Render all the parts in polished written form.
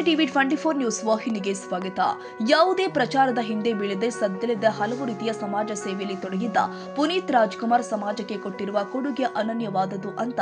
TV 24 news ವಾಹಿನಿಗೆ ಸ್ವಾಗತ. ಯಾವುದೇ ಪ್ರಚಾರದ ಹಿಂದೆ ಬೀಳದೆ ಸದ್ದಿಲ್ಲದೆ ಹಲವು ರೀತಿಯ ಸಮಾಜ ಸೇವೆಯಲ್ಲಿ ತೊಡಗಿದ್ದ ಪುನೀತ್ ರಾಜ್ಕುಮಾರ್ ಸಮಾಜಕ್ಕೆ ಕೊಟ್ಟಿರುವ ಕೊಡುಗೆ ಅನನ್ಯವಾದದ್ದು ಅಂತ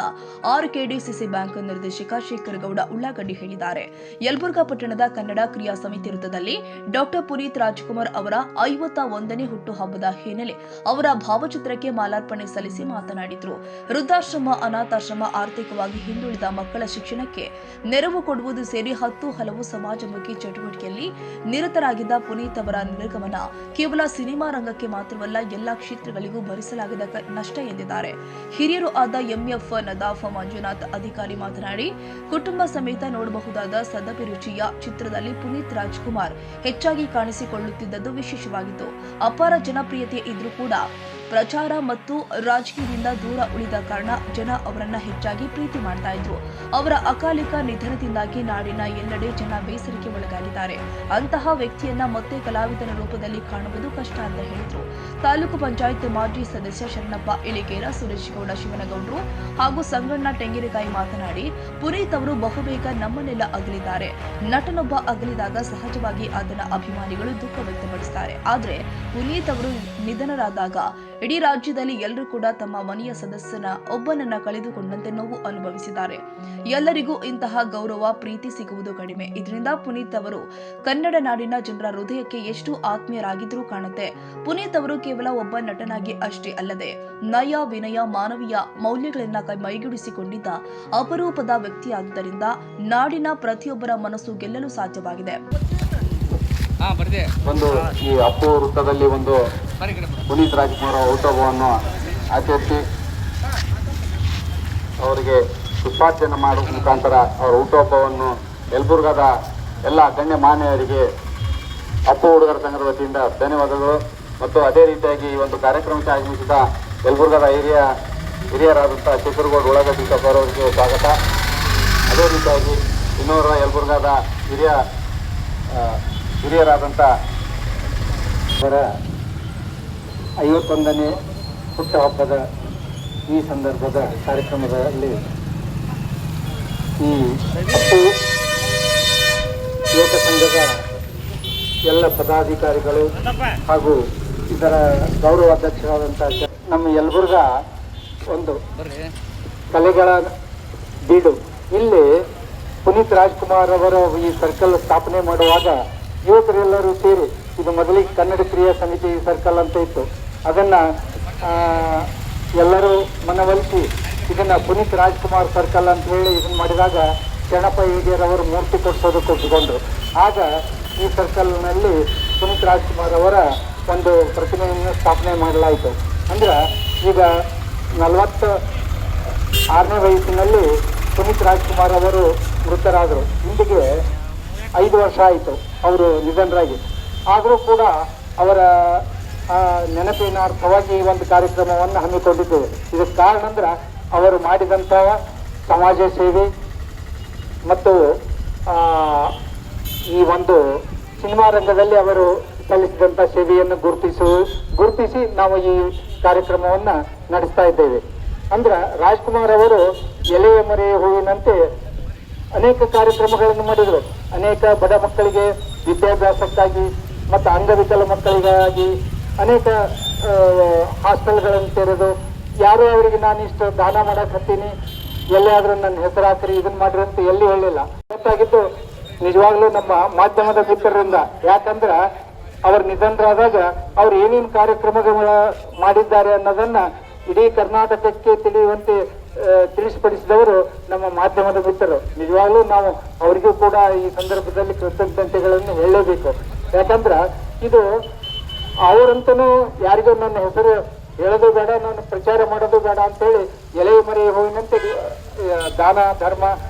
ಆರ್ಕೆಡಿಸಿಸಿ ಬ್ಯಾಂಕ್ ನಿರ್ದೇಶಕ ಶೇಖರ್ ಗೌಡ ಉಳ್ಳಾಗಡ್ಡಿ ಹೇಳಿದ್ದಾರೆ. ಯಲಬುರ್ಗಾ ಪಟ್ಟಣದ ಕನ್ನಡ ಕ್ರಿಯಾ ಸಮಿತಿ ವೃತ್ತದಲ್ಲಿ ಡಾಕ್ಟರ್ ಪುನೀತ್ ರಾಜ್ಕುಮಾರ್ ಅವರ 51ನೇ ಹುಟ್ಟುಹಬ್ಬದ ಹಿನ್ನೆಲೆ ಅವರ ಭಾವಚಿತ್ರಕ್ಕೆ ಮಾಲಾರ್ಪಣೆ ಸಲ್ಲಿಸಿ ಮಾತನಾಡಿದರು. ವೃದ್ಧಾಶ್ರಮ, ಅನಾಥಾಶ್ರಮ, ಆರ್ಥಿಕವಾಗಿ ಹಿಂದುಳಿದ ಮಕ್ಕಳ ಶಿಕ್ಷಣಕ್ಕೆ ನೆರವು ಕೊಡುವುದು ಸೇರಿ ಹಲವು ಸಮಾಜಮುಖಿ ಚಟುವಟಿಕೆಯಲ್ಲಿ ನಿರತರಾಗಿದ್ದ ಪುನೀತ್ ಅವರ ನಿರ್ಗಮನ ಕೇವಲ ಸಿನಿಮಾ ರಂಗಕ್ಕೆ ಮಾತ್ರವಲ್ಲ, ಎಲ್ಲಾ ಕ್ಷೇತ್ರಗಳಿಗೂ ಭರಿಸಲಾಗದ ನಷ್ಟ ಎಂದಿದ್ದಾರೆ. ಹಿರಿಯರು ಆದ ಎಂಎಫ್ ನದಾಫ್ ಮಂಜುನಾಥ್ ಅಧಿಕಾರಿ ಮಾತನಾಡಿ, ಕುಟುಂಬ ಸಮೇತ ನೋಡಬಹುದಾದ ಸದಭಿರುಚಿಯ ಚಿತ್ರದಲ್ಲಿ ಪುನೀತ್ ರಾಜ್ಕುಮಾರ್ ಹೆಚ್ಚಾಗಿ ಕಾಣಿಸಿಕೊಳ್ಳುತ್ತಿದ್ದದ್ದು ವಿಶೇಷವಾಗಿತ್ತು. ಅಪಾರ ಜನಪ್ರಿಯತೆ ಇದ್ರೂ ಕೂಡ ಪ್ರಚಾರ ಮತ್ತು ರಾಜಕೀಯದಿಂದ ದೂರ ಉಳಿದ ಕಾರಣ ಜನ ಅವರನ್ನ ಹೆಚ್ಚಾಗಿ ಪ್ರೀತಿ ಮಾಡ್ತಾ ಇದ್ರು. ಅವರ ಅಕಾಲಿಕ ನಿಧನದಿಂದಾಗಿ ನಾಡಿನ ಎಲ್ಲೆಡೆ ಜನ ಬೇಸರಕ್ಕೆ ಒಳಗಾಗಿದ್ದಾರೆ. ಅಂತಹ ವ್ಯಕ್ತಿಯನ್ನ ಮತ್ತೆ ಕಲಾವಿದನ ರೂಪದಲ್ಲಿ ಕಾಣುವುದು ಕಷ್ಟ ಅಂತ ಹೇಳಿದ್ರು. ತಾಲೂಕು ಪಂಚಾಯತ್ ಮಾಜಿ ಸದಸ್ಯ ಶರಣಪ್ಪ ಇಳಿಗೇರ, ಸುರೇಶ್ ಗೌಡ ಶಿವನಗೌಡರು ಹಾಗೂ ಸಂಗಣ್ಣ ಟೆಂಗಿನಕಾಯಿ ಮಾತನಾಡಿ, ಪುನೀತ್ ಅವರು ಬಹುಬೇಗ ನಮ್ಮನ್ನೆಲ್ಲ ಅಗಲಿದ್ದಾರೆ. ನಟನೊಬ್ಬ ಅಗಲಿದಾಗ ಸಹಜವಾಗಿ ಅದನ್ನ ಅಭಿಮಾನಿಗಳು ದುಃಖ ವ್ಯಕ್ತಪಡಿಸುತ್ತಾರೆ. ಆದ್ರೆ ಪುನೀತ್ ಅವರು ನಿಧನರಾದಾಗ ಇಡೀ ರಾಜ್ಯದಲ್ಲಿ ಎಲ್ಲರೂ ಕೂಡ ತಮ್ಮ ಮನೆಯ ಸದಸ್ಯನ ಒಬ್ಬನನ್ನ ಕಳೆದುಕೊಂಡಂತೆ ನೋವು ಅನುಭವಿಸಿದ್ದಾರೆ. ಎಲ್ಲರಿಗೂ ಇಂತಹ ಗೌರವ, ಪ್ರೀತಿ ಸಿಗುವುದು ಕಡಿಮೆ. ಇದರಿಂದ ಪುನೀತ್ ಅವರು ಕನ್ನಡ ನಾಡಿನ ಜನರ ಹೃದಯಕ್ಕೆ ಎಷ್ಟು ಆತ್ಮೀಯರಾಗಿದ್ರೂ ಕಾಣುತ್ತೆ. ಪುನೀತ್ ಅವರು ಕೇವಲ ಒಬ್ಬ ನಟನಾಗಿ ಅಷ್ಟೇ ಅಲ್ಲದೆ ನಯ, ವಿನಯ, ಮಾನವೀಯ ಮೌಲ್ಯಗಳನ್ನ ಮೈಗೂಡಿಸಿಕೊಂಡಿದ್ದ ಅಪರೂಪದ ವ್ಯಕ್ತಿಯಾದ್ದರಿಂದ ನಾಡಿನ ಪ್ರತಿಯೊಬ್ಬರ ಮನಸ್ಸು ಗೆಲ್ಲಲು ಸಾಧ್ಯವಾಗಿದೆ. ಒಂದು ಈ ಅಪ್ಪು ವೃತ್ತದಲ್ಲಿ ಒಂದು ಪುನೀತ್ ರಾಜ್ಕುಮಾರ್ ಹುಟ್ಟುಹಬ್ಬವನ್ನು ಆಚರಿಸಿ ಅವರಿಗೆ ಪುಷ್ಪಾರ್ಚನೆ ಮಾಡುವ ಮುಖಾಂತರ ಅವರ ಹುಟ್ಟುಹಬ್ಬವನ್ನು ಯಲಬುರ್ಗಾದ ಎಲ್ಲ ಗಣ್ಯ ಮಾನ್ಯರಿಗೆ ಅಪ್ಪು ಹುಡುಗರ ಸಂಘದ ವತಿಯಿಂದ ಧನ್ಯವಾದಗಳು. ಮತ್ತು ಅದೇ ರೀತಿಯಾಗಿ ಈ ಒಂದು ಕಾರ್ಯಕ್ರಮಕ್ಕೆ ಆಗಮಿಸಿದ ಯಲಬುರ್ಗಾದ ಹಿರಿಯರಾದಂಥ ಶೇಖರ್ ಗೌಡ ಉಳ್ಳಾಗಡ್ಡಿ ಅವರಿಗೆ ಸ್ವಾಗತ. ಅದೇ ರೀತಿಯಾಗಿ ಇನ್ನೋರ್ವ ಯಲಬುರ್ಗಾದ ಹಿರಿಯರಾದಂಥ ಅವರ 51ನೇ ಹುಟ್ಟುಹಬ್ಬದ ಈ ಸಂದರ್ಭದ ಕಾರ್ಯಕ್ರಮದಲ್ಲಿ ಈ ಅಪ್ಪು ಯುವಕ ಸಂಘದ ಎಲ್ಲ ಪದಾಧಿಕಾರಿಗಳು ಹಾಗೂ ಇದರ ಗೌರವ ಅಧ್ಯಕ್ಷರಾದಂಥ ನಮ್ಮ ಯಲಬುರ್ಗಾ ಒಂದು ಕಲೆಗಳ ಬೀಡು. ಇಲ್ಲಿ ಪುನೀತ್ ರಾಜ್ಕುಮಾರ್ ಅವರ ಈ ಸರ್ಕಲ್ ಸ್ಥಾಪನೆ ಮಾಡುವಾಗ ಯುವಕರೆಲ್ಲರೂ ಸೇರಿ, ಇದು ಮೊದಲಿಗೆ ಕನ್ನಡ ಕ್ರಿಯಾ ಸಮಿತಿ ಸರ್ಕಲ್ ಅಂತ ಇತ್ತು, ಅದನ್ನು ಎಲ್ಲರೂ ಮನವೊಲಿಸಿ ಇದನ್ನು ಪುನೀತ್ ರಾಜ್ಕುಮಾರ್ ಸರ್ಕಲ್ ಅಂತ ಹೇಳಿ ಇದನ್ನು ಮಾಡಿದಾಗ ಶರಣಪ್ಪ ಇಳಿಗೇರವರು ಮೂರ್ತಿ ಕೊಡಿಸೋದಕ್ಕೆ ಒಪ್ಪಿಕೊಂಡ್ರು. ಆಗ ಈ ಸರ್ಕಲ್ನಲ್ಲಿ ಪುನೀತ್ ರಾಜ್ಕುಮಾರ್ ಅವರ ಒಂದು ಪ್ರತಿಮೆಯನ್ನು ಸ್ಥಾಪನೆ ಮಾಡಲಾಯಿತು. ಅಂದ್ರೆ ಈಗ 46ನೇ ವಯಸ್ಸಿನಲ್ಲಿ ಪುನೀತ್ ರಾಜ್ಕುಮಾರ್ ಅವರು ಮೃತರಾದರು. ಇಂದಿಗೆ 5 ವರ್ಷ ಆಯಿತು ಅವರು ನಿಧನರಾಗಿ. ಆದರೂ ಕೂಡ ಅವರ ನೆನಪಿನಾರ್ಥವಾಗಿ ಈ ಒಂದು ಕಾರ್ಯಕ್ರಮವನ್ನು ಹಮ್ಮಿಕೊಂಡಿದ್ದೇವೆ. ಇದಕ್ಕೆ ಕಾರಣ ಅಂದ್ರೆ ಅವರು ಮಾಡಿದಂಥ ಸಮಾಜ ಸೇವೆ ಮತ್ತು ಈ ಒಂದು ಸಿನಿಮಾ ರಂಗದಲ್ಲಿ ಅವರು ಸಲ್ಲಿಸಿದಂಥ ಸೇವೆಯನ್ನು ಗುರುತಿಸಿ ನಾವು ಈ ಕಾರ್ಯಕ್ರಮವನ್ನು ನಡೆಸ್ತಾ ಇದ್ದೇವೆ. ಅಂದ್ರೆ ರಾಜ್ಕುಮಾರ್ ಅವರು ಎಲೆಯ ಮರೆಯ ಹೂವಿನಂತೆ ಅನೇಕ ಕಾರ್ಯಕ್ರಮಗಳನ್ನು ಮಾಡಿದರು. ಅನೇಕ ಬಡ ಮಕ್ಕಳಿಗೆ ವಿದ್ಯಾಭ್ಯಾಸಕ್ಕಾಗಿ ಮತ್ತು ಅಂಗವಿಕಲ ಮಕ್ಕಳಿಗಾಗಿ ಅನೇಕ ಹಾಸ್ಟೆಲ್ಗಳನ್ನು ತೆರೆದು, ಯಾರು ಅವರಿಗೆ ನಾನು ಇಷ್ಟು ದಾನ ಮಾಡಕ್ಕೆ ಹತ್ತೀನಿ, ಎಲ್ಲಿಯಾದರೂ ನನ್ನ ಹೆಸರು ಹಾಕ್ರಿ, ಇದನ್ನು ಮಾಡ್ರಿ ಅಂತ ಎಲ್ಲಿ ಹೇಳಿಲ್ಲ. ಗೊತ್ತಾಗಿದ್ದು ನಿಜವಾಗ್ಲೂ ನಮ್ಮ ಮಾಧ್ಯಮದ ಮಿತ್ರರಿಂದ. ಯಾಕಂದ್ರೆ ಅವ್ರ ನಿಧನರಾದಾಗ ಅವ್ರು ಏನೇನು ಕಾರ್ಯಕ್ರಮಗಳ ಮಾಡಿದ್ದಾರೆ ಅನ್ನೋದನ್ನ ಇಡೀ ಕರ್ನಾಟಕಕ್ಕೆ ತಿಳಿಸಿಪಡಿಸಿದವರು ನಮ್ಮ ಮಾಧ್ಯಮದ ಮಿತ್ರರು. ನಿಜವಾಗ್ಲೂ ನಾವು ಅವರಿಗೂ ಕೂಡ ಈ ಸಂದರ್ಭದಲ್ಲಿ ಕೃತಜ್ಞತೆಗಳನ್ನು ಹೇಳಲೇಬೇಕು. ಯಾಕಂದ್ರೆ ಇದು ಅವರಂತನೂ ಯಾರಿಗೂ ನನ್ನ ಹೆಸರು ಹೇಳೋದು ಬೇಡ, ನಾನು ಪ್ರಚಾರ ಮಾಡೋದು ಬೇಡ ಅಂತೇಳಿ ಎಲೆ ಮರೆ ಹೂವಿನಂತೆ ದಾನ, ಧರ್ಮ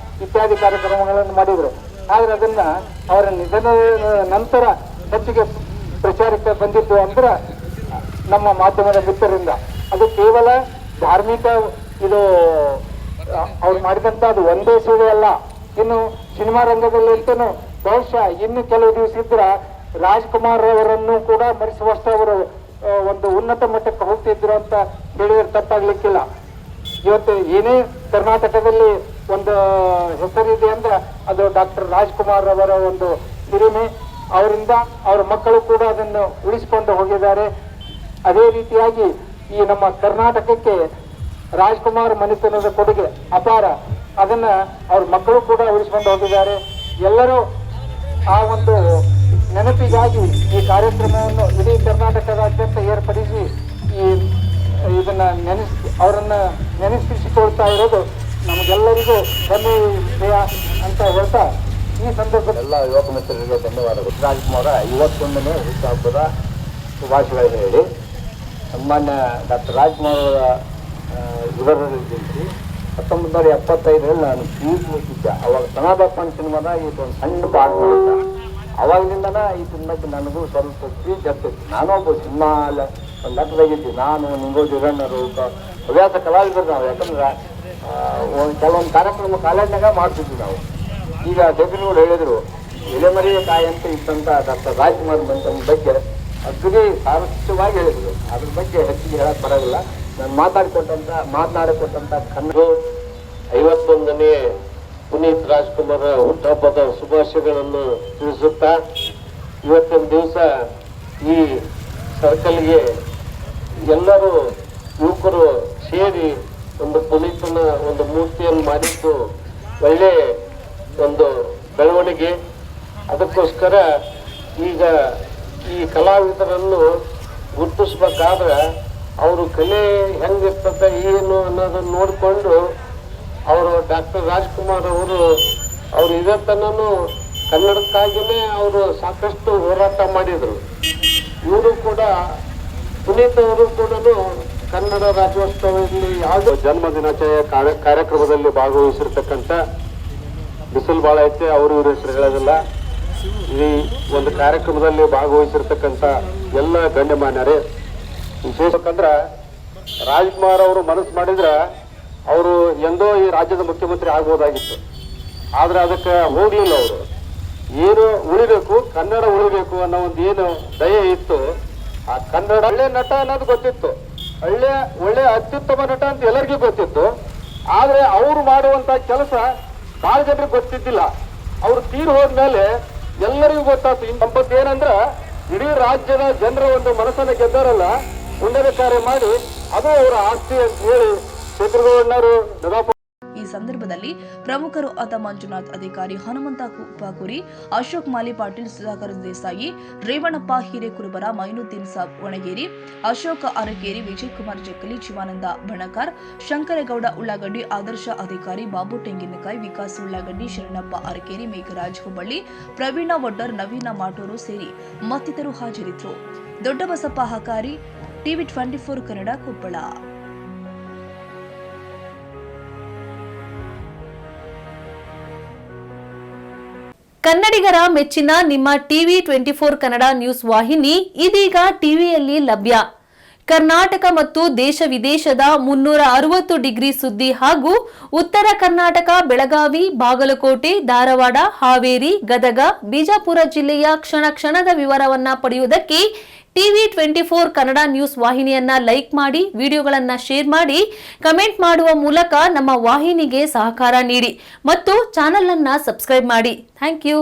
ಇತ್ಯಾದಿ ಕಾರ್ಯಕ್ರಮಗಳನ್ನು ಮಾಡಿದರು. ಆದ್ರೆ ಅದನ್ನ ಅವರ ನಿಧನ ನಂತರ ಹೆಚ್ಚಿಗೆ ಪ್ರಚಾರಕ್ಕೆ ಬಂದಿದ್ದು ಅಂದ್ರೆ ನಮ್ಮ ಮಾಧ್ಯಮದ ಮಿತ್ರರಿಂದ. ಅದು ಕೇವಲ ಧಾರ್ಮಿಕ, ಇದು ಅವ್ರು ಮಾಡಿದಂತ ಅದು ಒಂದೇ ಸೇವೆ ಅಲ್ಲ. ಇನ್ನು ಸಿನಿಮಾ ರಂಗದಲ್ಲಂತೂ ಬಹುಶಃ ಇನ್ನು ಕೆಲವು ದಿವಸ ಇದ್ರ ರಾಜ್ಕುಮಾರ್ ಅವರನ್ನು ಕೂಡ ಮರೆಸುವಷ್ಟು ಅವರು ಒಂದು ಉನ್ನತ ಮಟ್ಟಕ್ಕೆ ಹೋಗ್ತಿದ್ರು ಅಂತ ಹೇಳಿದ್ರೆ ತಪ್ಪಾಗ್ಲಿಕ್ಕಿಲ್ಲ. ಇವತ್ತು ಏನೇ ಕರ್ನಾಟಕದಲ್ಲಿ ಒಂದು ಹೆಸರಿದೆ ಅಂದ್ರೆ ಅದು ಡಾಕ್ಟರ್ ರಾಜ್ಕುಮಾರ್ ಅವರ ಒಂದು ಹಿರಿಮೆ. ಅವರಿಂದ ಅವರ ಮಕ್ಕಳು ಕೂಡ ಅದನ್ನು ಉಳಿಸಿಕೊಂಡು ಹೋಗಿದ್ದಾರೆ. ಅದೇ ರೀತಿಯಾಗಿ ಈ ನಮ್ಮ ಕರ್ನಾಟಕಕ್ಕೆ ರಾಜ್ಕುಮಾರ್ ಮನೆತನದ ಕೊಡುಗೆ ಅಪಾರ. ಅದನ್ನ ಅವ್ರ ಮಕ್ಕಳು ಕೂಡ ಉಳಿಸಿಕೊಂಡು ಹೋಗಿದ್ದಾರೆ. ಎಲ್ಲರೂ ಆ ಒಂದು ನೆನಪಿಗಾಗಿ ಈ ಕಾರ್ಯಕ್ರಮವನ್ನು ಇಡೀ ಕರ್ನಾಟಕದಾದ್ಯಂತ ಏರ್ಪಡಿಸಿ ಇದನ್ನ ಅವರನ್ನ ನೆನೆಸಿಕೊಳ್ತಾ ಇರೋದು ನಮಗೆಲ್ಲರಿಗೂ ಹೆಮ್ಮೆ ವಿಷಯ ಅಂತ ಹೇಳ್ತಾ ಈ ಸಂದರ್ಭದಲ್ಲಿ ಎಲ್ಲ ಯುವಕ ಮಿತ್ರರಿಗೆ ಧನ್ಯವಾದಗಳು. ರಾಜ್ಕುಮಾರ 51ನೇ ಹುಟ್ಟುಹಬ್ಬದ ಶುಭಾಶಯಗಳನ್ನು ಹೇಳಿ, ಸನ್ಮಾನ್ಯ ಡಾಕ್ಟರ್ ರಾಜ್ಕುಮಾರ್ ಅವರ ಇವರಲ್ಲಿ 1975ರಲ್ಲಿ ನಾನು PUC ಮುಗಿಸಿದ್ದೆ. ಅವಾಗ ಸನಾತನ ಸಿನಿಮಾದ ಇದೊಂದು ಸಣ್ಣ ಪಾಠ ಮಾಡ್ತಾ ಅವಾಗಿನಿಂದನ ಈ ಸಿನಿಮಾಕ್ಕೆ ನನಗೂ ಸ್ವಲ್ಪ ಪ್ರೀತಿ ಆಗ್ತಿತ್ತು. ನಾನು ಒಬ್ಬ ಸಿನಿಮಾ ಒಂದು ಲೆಕ್ಕದಾಗಿದ್ದೆ. ನಾನು ನಿಂಗೋಜಿ ಹಿರಣ್ಣರು ಹವ್ಯಾಸ ಕಲಾವಿದರು ನಾವು. ಯಾಕಂದ್ರೆ ಕೆಲವೊಂದು ಕಾರ್ಯಕ್ರಮ ಕಾಲೇಜ್ನಾಗ ಮಾಡ್ತಿದ್ವಿ ನಾವು. ಈಗ ಜಗನೂರು ಹೇಳಿದ್ರು ಎಲೆಮರಿಯ ಕಾಯಿ ಅಂತ ಇತ್ತಂತ ಡಾಕ್ಟರ್ ರಾಜ್ಕುಮಾರ್ ಬಂತನ ಬಗ್ಗೆ ಅಗ್ರಿ ಸಾರಸ್ಯವಾಗಿ ಹೇಳಿದ್ರು. ಅದ್ರ ಬಗ್ಗೆ ಹೆಚ್ಚಿಗೆ ಹೇಳಕ್ ಬರೋದಿಲ್ಲ. ನಾನು ಮಾತನಾಡಿಕೊಟ್ಟಂತ ಕನ್ನಡ 51ನೇ ಪುನೀತ್ ರಾಜ್ಕುಮಾರ್ ಹುಟ್ಟುಹಬ್ಬದ ಶುಭಾಶಯಗಳನ್ನು ತಿಳಿಸುತ್ತಾ, ಇವತ್ತಿನ ದಿವಸ ಈ ಸರ್ಕಲ್ಗೆ ಎಲ್ಲರೂ ಯುವಕರು ಸೇರಿ ಒಂದು ಪುನೀತನ ಒಂದು ಮೂರ್ತಿಯನ್ನು ಮಾಡಿದ್ದು ಒಳ್ಳೆ ಒಂದು ಬೆಳವಣಿಗೆ. ಅದಕ್ಕೋಸ್ಕರ ಈಗ ಈ ಕಲಾವಿದರನ್ನು ಗುರುತಿಸ್ಬೇಕಾದ್ರೆ ಅವರು ಕಲೆ ಹೆಂಗಿರ್ತದೆ ಏನು ಅನ್ನೋದನ್ನು ನೋಡಿಕೊಂಡು ಅವರು ಡಾಕ್ಟರ್ ರಾಜ್ಕುಮಾರ್ ಅವರು ಇದನ್ನು ಕನ್ನಡಕ್ಕಾಗಿಯೇ ಅವರು ಸಾಕಷ್ಟು ಹೋರಾಟ ಮಾಡಿದರು. ಇವರು ಕೂಡ ಪುನೀತ್ ಅವರು ಕೂಡ ಕನ್ನಡ ರಾಜ್ಯೋತ್ಸವದಲ್ಲಿ ಯಾವುದೋ ಜನ್ಮ ದಿನಾಚರಣೆ ಕಾರ್ಯಕ್ರಮದಲ್ಲಿ ಭಾಗವಹಿಸಿರ್ತಕ್ಕಂಥ ಬಿಸಿಲು ಭಾಳ ಐತೆ, ಅವರು ಇವ್ರ ಹೆಸರು ಹೇಳೋದಿಲ್ಲ. ಈ ಒಂದು ಕಾರ್ಯಕ್ರಮದಲ್ಲಿ ಭಾಗವಹಿಸಿರ್ತಕ್ಕಂಥ ಎಲ್ಲ ಗಣ್ಯಮಾನ್ಯರೇ, ವಿಶೇಷಕ್ಕಂದ್ರೆ ರಾಜ್ಕುಮಾರ್ ಅವರು ಮನಸ್ಸು ಮಾಡಿದ್ರೆ ಅವರು ಎಂದೋ ಈ ರಾಜ್ಯದ ಮುಖ್ಯಮಂತ್ರಿ ಆಗ್ಬೋದಾಗಿತ್ತು. ಆದ್ರೆ ಅದಕ್ಕೆ ಹೋಗ್ಲಿಲ್ಲ. ಅವರು ಏನು ಉಳಿಬೇಕು, ಕನ್ನಡ ಉಳಿಬೇಕು ಅನ್ನೋ ಒಂದು ಏನು ದಯೆ ಇತ್ತು. ಆ ಕನ್ನಡ ಒಳ್ಳೆ ನಟ ಅನ್ನೋದು ಗೊತ್ತಿತ್ತು, ಒಳ್ಳೆ ಅತ್ಯುತ್ತಮ ನಟ ಅಂತ ಎಲ್ಲರಿಗೂ ಗೊತ್ತಿತ್ತು. ಆದ್ರೆ ಅವರು ಮಾಡುವಂತ ಕೆಲಸ ಬಹಳ ಜನರಿಗೆ ಗೊತ್ತಿದ್ದಿಲ್ಲ. ಅವ್ರು ತೀರು ಹೋದ್ಮೇಲೆ ಎಲ್ಲರಿಗೂ ಗೊತ್ತಾಯ್ತು. ಈ ಸಂಪತ್ತು ಏನಂದ್ರೆ ಇಡೀ ರಾಜ್ಯದ ಜನರ ಒಂದು ಮನಸ್ಸನ್ನು ಗೆದ್ದಾರಲ್ಲ, ಪುಣ್ಯದ ಕಾರ್ಯ ಮಾಡಿ ಅದು ಅವರ ಆಸ್ತಿ ಅಂತ ಹೇಳಿ ಚಂದ್ರಗೌಡನವರು ಈ ಸಂದರ್ಭದಲ್ಲಿ ಪ್ರಮುಖರು ಆದ ಮಂಜುನಾಥ್ ಅಧಿಕಾರಿ, ಹನುಮಂತ ಪಾಕುರಿ, ಅಶೋಕ್ ಮಾಲಿ ಪಾಟೀಲ್, ಸುಧಾಕರ್ ದೇಸಾಯಿ, ರೇವಣಪ್ಪ ಹಿರೇಕುರುಬರ, ಮೈನುದ್ದೀನ್ ಸಾಬ್ ಒಣಗೇರಿ, ಅಶೋಕ್ ಅರಕೇರಿ, ವಿಜಯಕುಮಾರ್ ಜಕ್ಕಲಿ, ಶಿವಾನಂದ ಬಣಕಾರ್, ಶಂಕರಗೌಡ ಉಳ್ಳಾಗಡ್ಡಿ, ಆದರ್ಶ ಅಧಿಕಾರಿ, ಬಾಬು ತೆಂಗಿನಕಾಯಿ, ವಿಕಾಸ್ ಉಳ್ಳಾಗಡ್ಡಿ, ಶರಣಪ್ಪ ಅರಕೇರಿ, ಮೇಘರಾಜ್ ಹುಬ್ಬಳ್ಳಿ, ಪ್ರವೀಣ ವಡ್ಡರ್, ನವೀನ ಮಾಟೂರು ಸೇರಿ ಮತ್ತಿತರರು ಹಾಜರಿದ್ದರು. ದೊಡ್ಡಬಸಪ್ಪ ಹಕಾರಿ, ಟಿವಿ 24 ಕನ್ನಡ, ಕೊಪ್ಪಳ. ಕನ್ನಡಿಗರ ಮೆಚ್ಚಿನ ನಿಮ್ಮ ಟಿವಿ 24 ಕನ್ನಡ ನ್ಯೂಸ್ ವಾಹಿನಿ ಇದೀಗ ಟಿವಿಯಲ್ಲಿ ಲಭ್ಯ. ಕರ್ನಾಟಕ ಮತ್ತು ದೇಶ ವಿದೇಶದ 360 ಡಿಗ್ರಿ ಸುದ್ದಿ ಹಾಗೂ ಉತ್ತರ ಕರ್ನಾಟಕ, ಬೆಳಗಾವಿ, ಬಾಗಲಕೋಟೆ, ಧಾರವಾಡ, ಹಾವೇರಿ, ಗದಗ, ಬಿಜಾಪುರ ಜಿಲ್ಲೆಯ ಕ್ಷಣ ಕ್ಷಣದ ವಿವರವನ್ನ ಪಡೆಯುವುದಕ್ಕೆ ಟಿವಿ 24 ಕನ್ನಡ ನ್ಯೂಸ್ ವಾಹಿನಿಯನ್ನ ಲೈಕ್ ಮಾಡಿ, ವಿಡಿಯೋಗಳನ್ನ ಶೇರ್ ಮಾಡಿ, ಕಮೆಂಟ್ ಮಾಡುವ ಮೂಲಕ ನಮ್ಮ ವಾಹಿನಿಗೆ ಸಹಕಾರ ನೀಡಿ ಮತ್ತು ಚಾನೆಲ್ ಅನ್ನ ಸಬ್ಸ್ಕ್ರೈಬ್ ಮಾಡಿ. Thank you.